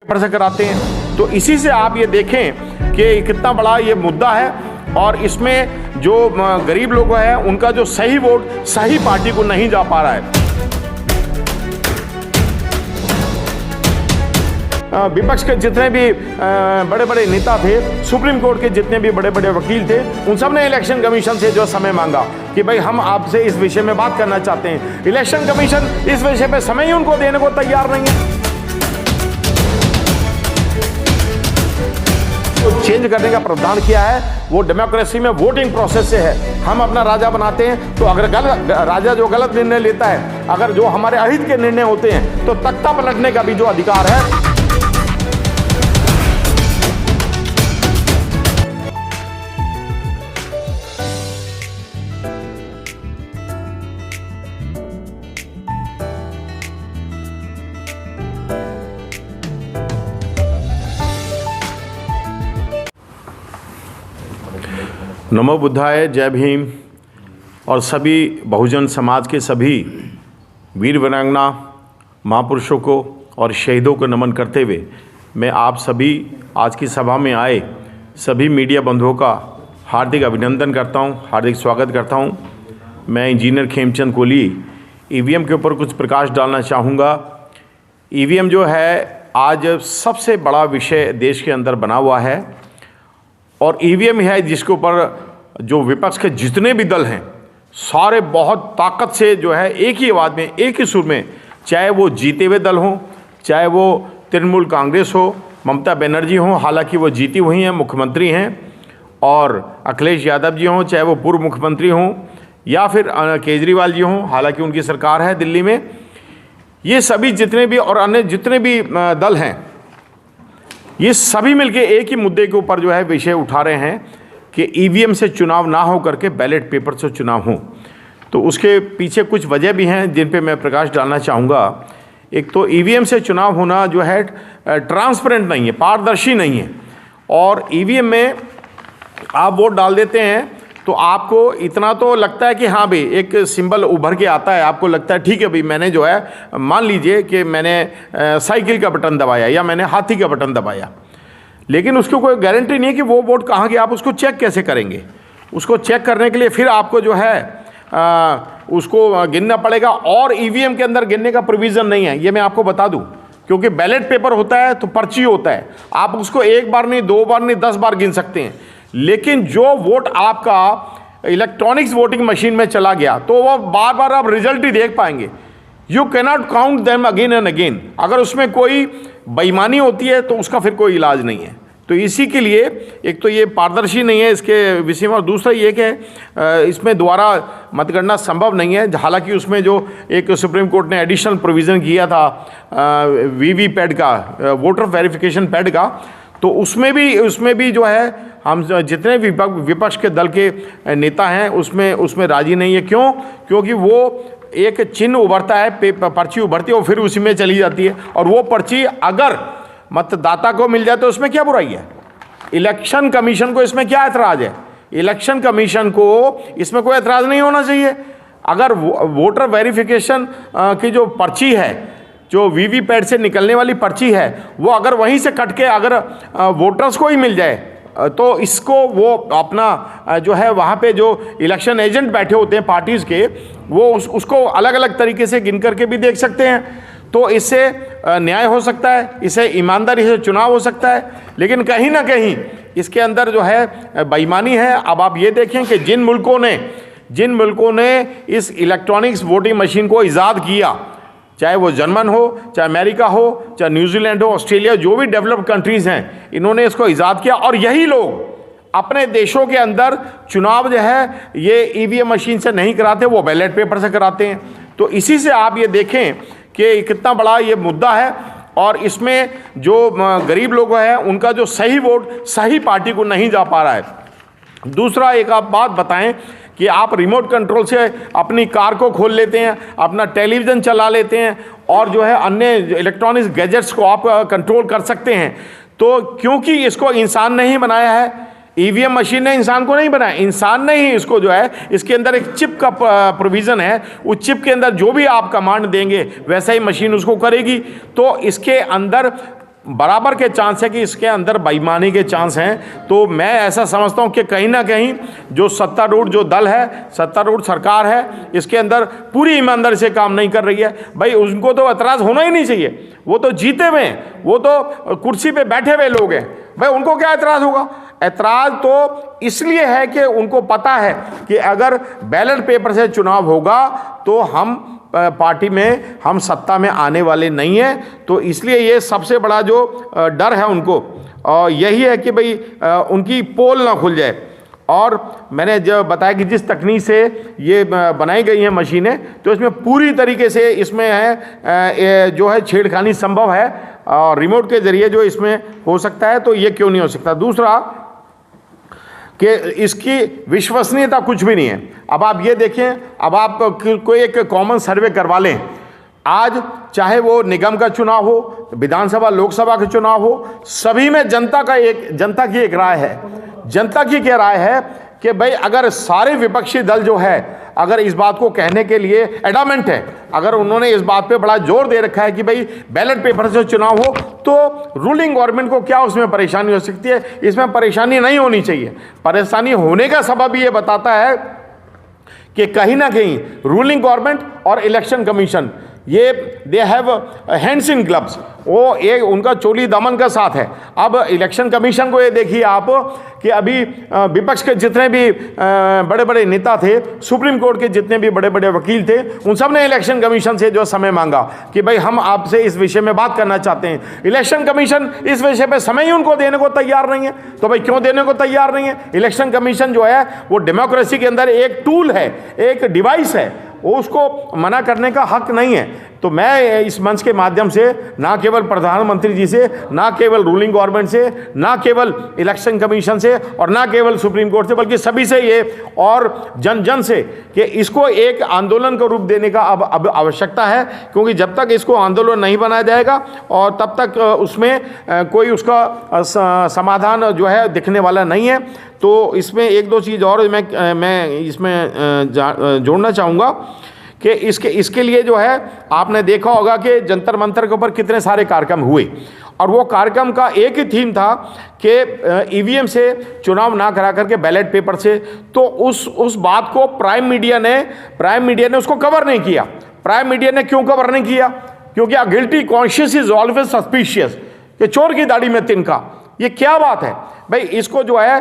पर से कराते हैं। तो इसी से आप ये देखें कि कितना बड़ा ये मुद्दा है और इसमें जो गरीब लोग हैं उनका जो सही वोट सही पार्टी को नहीं जा पा रहा है। विपक्ष के जितने भी बड़े बड़े नेता थे, सुप्रीम कोर्ट के जितने भी बड़े बड़े वकील थे, उन सब ने इलेक्शन कमीशन से जो समय मांगा कि भाई हम आपसे इस विषय में बात करना चाहते हैं। इलेक्शन कमीशन इस विषय पे समय ही उनको देने को तैयार नहीं है। तो चेंज करने का प्रावधान किया है वो डेमोक्रेसी में वोटिंग प्रोसेस से है। हम अपना राजा बनाते हैं तो अगर राजा जो गलत निर्णय लेता है, अगर जो हमारे अहित के निर्णय होते हैं, तो तख्ता पलटने का भी जो अधिकार है। नमो बुद्धाय, जय भीम। और सभी बहुजन समाज के सभी वीर वीरांगना महापुरुषों को और शहीदों को नमन करते हुए मैं आप सभी आज की सभा में आए सभी मीडिया बंधुओं का हार्दिक अभिनंदन करता हूं, हार्दिक स्वागत करता हूं। मैं इंजीनियर खेमचंद कोहली ईवीएम के ऊपर कुछ प्रकाश डालना चाहूँगा। ईवीएम जो है आज सबसे बड़ा विषय देश के अंदर बना हुआ है और ईवीएम है जिसके ऊपर जो विपक्ष के जितने भी दल हैं सारे बहुत ताकत से जो है एक ही आवाज़ में, एक ही सुर में, चाहे वो जीते हुए दल हों, चाहे वो तृणमूल कांग्रेस हो, ममता बनर्जी हों, हालांकि वो जीती हुई हैं, मुख्यमंत्री हैं, और अखिलेश यादव जी हों, चाहे वो पूर्व मुख्यमंत्री हों, या फिर केजरीवाल जी हों, हालांकि उनकी सरकार है दिल्ली में। ये सभी जितने भी और अन्य जितने भी दल हैं, ये सभी मिलके एक ही मुद्दे के ऊपर जो है विषय उठा रहे हैं कि ईवीएम से चुनाव ना हो करके बैलेट पेपर से चुनाव हो। तो उसके पीछे कुछ वजह भी हैं जिन पे मैं प्रकाश डालना चाहूँगा। एक तो ईवीएम से चुनाव होना जो है ट्रांसपेरेंट नहीं है, पारदर्शी नहीं है। और ईवीएम में आप वोट डाल देते हैं तो आपको इतना तो लगता है कि हाँ भाई एक सिंबल उभर के आता है, आपको लगता है ठीक है भाई मैंने जो है, मान लीजिए कि मैंने साइकिल का बटन दबाया या मैंने हाथी का बटन दबाया, लेकिन उसको कोई गारंटी नहीं है कि वो वोट कहाँ गया। आप उसको चेक कैसे करेंगे? उसको चेक करने के लिए फिर आपको जो है उसको गिनना पड़ेगा और ईवीएम के अंदर गिनने का प्रोविज़न नहीं है, ये मैं आपको बता दूं। क्योंकि बैलेट पेपर होता है तो पर्ची होता है, आप उसको एक बार नहीं, दो बार नहीं, 10 बार गिन सकते हैं। लेकिन जो वोट आपका इलेक्ट्रॉनिक्स वोटिंग मशीन में चला गया तो वो बार बार आप रिजल्ट ही देख पाएंगे। You cannot count them again and again. अगर उसमें कोई बेईमानी होती है तो उसका फिर कोई इलाज नहीं है। तो इसी के लिए एक तो ये पारदर्शी नहीं है इसके विषय में, और दूसरा ये कि इसमें दोबारा मतगणना संभव नहीं है। हालांकि उसमें जो एक सुप्रीम कोर्ट ने एडिशनल प्रोविज़न किया था वीवीपैट का, वोटर वेरिफिकेशन पैड का, तो उसमें भी जो है हम जितने विपक्ष के दल के नेता हैं उसमें राजी नहीं है। क्यों? क्योंकि वो एक चिन्ह उभरता है, पर्ची उभरती है और फिर उसी में चली जाती है, और वो पर्ची अगर मतदाता को मिल जाए तो उसमें क्या बुराई है? इलेक्शन कमीशन को इसमें क्या ऐतराज़ है? इलेक्शन कमीशन को इसमें कोई ऐतराज़ नहीं होना चाहिए। अगर वोटर वेरिफिकेशन की जो पर्ची है, जो वीवीपैट से निकलने वाली पर्ची है, वो अगर वहीं से कट के अगर वोटर्स को ही मिल जाए तो इसको वो अपना जो है वहाँ पे जो इलेक्शन एजेंट बैठे होते हैं पार्टीज़ के, वो उसको अलग अलग तरीके से गिन करके भी देख सकते हैं। तो इससे न्याय हो सकता है, इससे ईमानदारी से चुनाव हो सकता है। लेकिन कहीं ना कहीं इसके अंदर जो है बेईमानी है। अब आप ये देखें कि जिन मुल्कों ने इस इलेक्ट्रॉनिक्स वोटिंग मशीन को ईजाद किया, चाहे वो जर्मन हो, चाहे अमेरिका हो, चाहे न्यूजीलैंड हो, ऑस्ट्रेलिया, जो भी डेवलप्ड कंट्रीज़ हैं, इन्होंने इसको ईजाद किया। और यही लोग अपने देशों के अंदर चुनाव जो है ये ईवीएम मशीन से नहीं कराते, वो बैलेट पेपर से कराते हैं। तो इसी से आप ये देखें कि कितना बड़ा ये मुद्दा है और इसमें जो गरीब लोग हैं उनका जो सही वोट सही पार्टी को नहीं जा पा रहा है। दूसरा एक आप बात बताएं कि आप रिमोट कंट्रोल से अपनी कार को खोल लेते हैं, अपना टेलीविज़न चला लेते हैं और जो है अन्य इलेक्ट्रॉनिक्स गैजेट्स को आप कंट्रोल कर सकते हैं। तो क्योंकि इसको इंसान ने ही बनाया है, ईवीएम मशीन ने इंसान को नहीं बनाया, इंसान ने ही इसको जो है, इसके अंदर एक चिप का प्रोविज़न है, उस चिप के अंदर जो भी आप कमांड देंगे वैसा ही मशीन उसको करेगी। तो इसके अंदर बराबर के चांस है कि इसके अंदर बेईमानी के चांस हैं। तो मैं ऐसा समझता हूं कि कहीं ना कहीं जो सत्तारूढ़ जो दल है, सत्तारूढ़ सरकार है, इसके अंदर पूरी ईमानदारी से काम नहीं कर रही है। भाई उनको तो एतराज़ होना ही नहीं चाहिए, वो तो जीते हुए हैं, वो तो कुर्सी पे बैठे हुए लोग हैं, भाई उनको क्या एतराज़ होगा। एतराज़ तो इसलिए है कि उनको पता है कि अगर बैलेट पेपर से चुनाव होगा तो हम पार्टी में, हम सत्ता में आने वाले नहीं हैं। तो इसलिए ये सबसे बड़ा जो डर है उनको, और यही है कि भाई उनकी पोल ना खुल जाए। और मैंने जो बताया कि जिस तकनीक से ये बनाई गई हैं मशीनें, तो इसमें पूरी तरीके से इसमें है जो है छेड़खानी संभव है, और रिमोट के ज़रिए जो इसमें हो सकता है, तो ये क्यों नहीं हो सकता। दूसरा कि इसकी विश्वसनीयता कुछ भी नहीं है। अब आप ये देखें, अब आप कोई एक कॉमन सर्वे करवा लें, आज चाहे वो निगम का चुनाव हो, विधानसभा लोकसभा का चुनाव हो, सभी में जनता की एक राय है। जनता की क्या राय है कि भाई अगर सारे विपक्षी दल जो है अगर इस बात को कहने के लिए एडामेंट है, अगर उन्होंने इस बात पे बड़ा जोर दे रखा है कि भाई बैलेट पेपर से चुनाव हो, तो रूलिंग गवर्नमेंट को क्या उसमें परेशानी हो सकती है। इसमें परेशानी नहीं होनी चाहिए। परेशानी होने का सबब ये बताता है कि कहीं ना कहीं रूलिंग गवर्नमेंट और इलेक्शन कमीशन ये they have hands in gloves, वो एक उनका चोली दामन का साथ है। अब इलेक्शन कमीशन को ये देखिए आप कि अभी विपक्ष के जितने भी बड़े बड़े नेता थे, सुप्रीम कोर्ट के जितने भी बड़े बड़े वकील थे, उन सब ने इलेक्शन कमीशन से जो समय मांगा कि भाई हम आपसे इस विषय में बात करना चाहते हैं। इलेक्शन कमीशन इस विषय पे समय ही उनको देने को तैयार नहीं है। तो भाई क्यों देने को तैयार नहीं है। इलेक्शन कमीशन जो है वो डेमोक्रेसी के अंदर एक टूल है, एक डिवाइस है, वो उसको मना करने का हक नहीं है। तो मैं इस मंच के माध्यम से ना केवल प्रधानमंत्री जी से, ना केवल रूलिंग गवर्नमेंट से, ना केवल इलेक्शन कमीशन से, और ना केवल सुप्रीम कोर्ट से, बल्कि सभी से ये और जन जन से कि इसको एक आंदोलन का रूप देने का अब आवश्यकता है। क्योंकि जब तक इसको आंदोलन नहीं बनाया जाएगा और तब तक उसमें कोई उसका समाधान जो है दिखने वाला नहीं है। तो इसमें एक दो चीज़ और मैं इसमें जोड़ना चाहूँगा कि इसके लिए जो है आपने देखा होगा कि जंतर मंतर के ऊपर कितने सारे कार्यक्रम हुए, और वो कार्यक्रम का एक ही थीम था कि ईवीएम से चुनाव ना करा करके बैलेट पेपर से। तो उस बात को प्राइम मीडिया ने उसको कवर नहीं किया। प्राइम मीडिया ने क्यों कवर नहीं किया? क्योंकि अ guilty conscious is always suspicious, कि चोर की दाढ़ी में तिनका। ये क्या बात है भाई? इसको जो है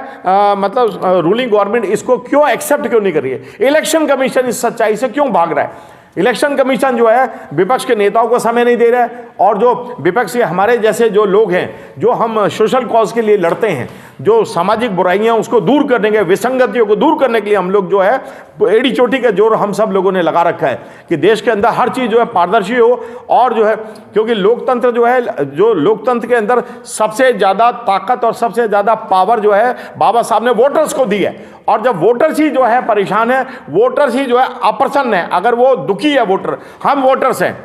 मतलब रूलिंग गवर्नमेंट इसको क्यों एक्सेप्ट क्यों नहीं कर रही है? इलेक्शन कमीशन इस सच्चाई से क्यों भाग रहा है? इलेक्शन कमीशन जो है विपक्ष के नेताओं को समय नहीं दे रहा है, और जो विपक्ष के हमारे जैसे जो लोग हैं, जो हम सोशल कॉज के लिए लड़ते हैं, जो सामाजिक बुराइयां उसको दूर करने के, विसंगतियों को दूर करने के लिए हम लोग जो है एड़ी चोटी का जोर हम सब लोगों ने लगा रखा है कि देश के अंदर हर चीज़ जो है पारदर्शी हो। और जो है क्योंकि लोकतंत्र जो है, जो लोकतंत्र के अंदर सबसे ज़्यादा ताकत और सबसे ज़्यादा पावर जो है बाबा साहब ने वोटर्स को दी है। और जब वोटर्स ही जो है परेशान है, वोटर्स ही जो है अप्रसन्न है, अगर वो दुखी है वोटर, हम वोटर्स हैं,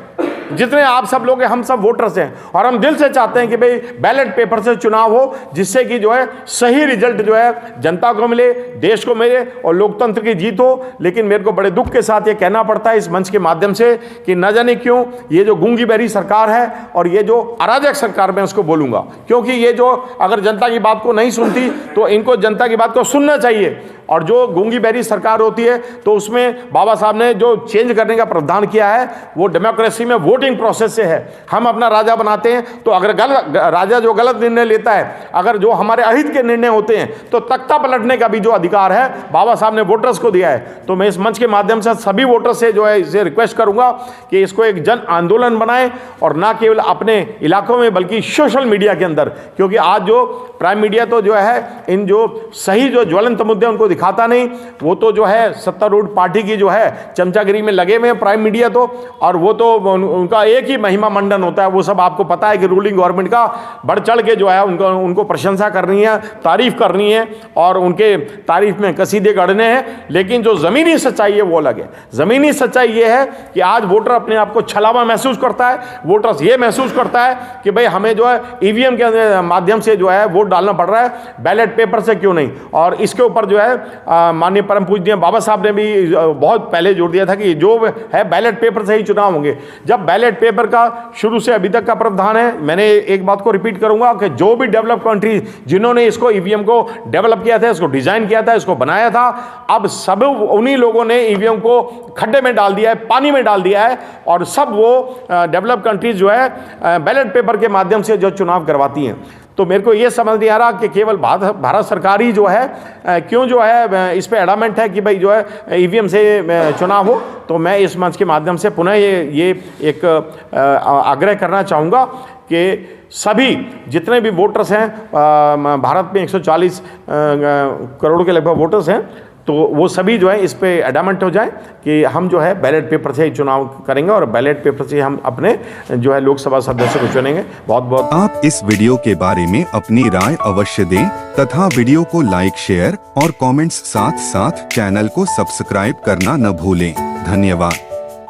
जितने आप सब लोग हैं हम सब वोटर्स हैं, और हम दिल से चाहते हैं कि भाई बैलेट पेपर से चुनाव हो, जिससे कि जो है सही रिजल्ट जो है जनता को मिले, देश को मिले और लोकतंत्र की जीत हो। लेकिन मेरे को बड़े दुख के साथ ये कहना पड़ता है इस मंच के माध्यम से कि न जाने क्यों ये जो गूंगी बहरी सरकार है और ये जो अराजक सरकार, मैं उसको बोलूंगा, क्योंकि ये जो अगर जनता की बात को नहीं सुनती तो इनको जनता की बात को सुनना चाहिए। और जो गूंगी बहरी सरकार होती है तो उसमें बाबा साहब ने जो चेंज करने का प्रावधान किया है वो डेमोक्रेसी में वोटिंग प्रोसेस से है। हम अपना राजा बनाते हैं, तो अगर राजा जो गलत निर्णय लेता है, अगर जो हमारे अहित के निर्णय होते हैं, तो तख्ता पलटने का भी जो अधिकार है बाबा साहब ने वोटर्स को दिया है। तो मैं इस मंच के माध्यम से सभी वोटर्स से जो है इसे रिक्वेस्ट करूंगा कि इसको एक जन आंदोलन बनाएं, और ना केवल अपने इलाकों में बल्कि सोशल मीडिया के अंदर। क्योंकि आज जो प्राइम मीडिया तो जो है इन जो सही जो ज्वलंत मुद्दे उनको दिखाता नहीं, वो तो जो है सत्तारूढ़ पार्टी की जो है चमचागिरी में लगे हुए हैं प्राइम मीडिया तो। और वो तो उनका एक ही महिमा मंडन होता है, वो सब आपको पता है कि रूलिंग गवर्नमेंट का बढ़ चढ़ के जो है उनको प्रशंसा करनी है, तारीफ करनी है, और उनके तारीफ में कसीदे गढ़ने हैं। लेकिन जो ज़मीनी सच्चाई है वो अलग है। ज़मीनी सच्चाई ये है कि आज वोटर अपने आप को छलावा महसूस करता है, वोटर्स ये महसूस करता है कि भाई हमें जो है ईवीएम के माध्यम से जो है वोट डालना पड़ रहा है, बैलेट पेपर से क्यों नहीं। और इसके ऊपर जो है माननीय परम पूज्य बाबा साहब ने भी बहुत पहले जोर दिया था कि जो है बैलेट पेपर से ही चुनाव होंगे। जब बैलेट पेपर का शुरू से अभी तक का प्रावधान है, मैंने एक बात को रिपीट करूंगा कि जो भी डेवलप कंट्री जिन्होंने इसको ईवीएम को डेवलप किया था, इसको डिजाइन किया था, इसको बनाया था, अब सब उन्हीं लोगों ने ईवीएम को खड्डे में डाल दिया है, पानी में डाल दिया है, और सब वो डेवलप कंट्रीज जो है बैलेट पेपर के माध्यम से जो चुनाव करवाती हैं। तो मेरे को ये समझ नहीं आ रहा कि केवल भारत सरकार ही जो है क्यों जो है इस पे एडामेंट है कि भाई जो है ईवीएम से चुनाव हो। तो मैं इस मंच के माध्यम से पुनः ये एक आग्रह करना चाहूँगा कि सभी जितने भी वोटर्स हैं, भारत में 140 करोड़ के लगभग वोटर्स हैं, तो वो सभी जो है इस पे एडामेंट हो जाए कि हम जो है बैलेट पेपर से ही चुनाव करेंगे और बैलेट पेपर से हम अपने जो है लोकसभा सदस्य को चुनेंगे। बहुत बहुत आप इस वीडियो के बारे में अपनी राय अवश्य दें तथा वीडियो को लाइक, शेयर और कमेंट्स साथ साथ चैनल को सब्सक्राइब करना न भूलें। धन्यवाद।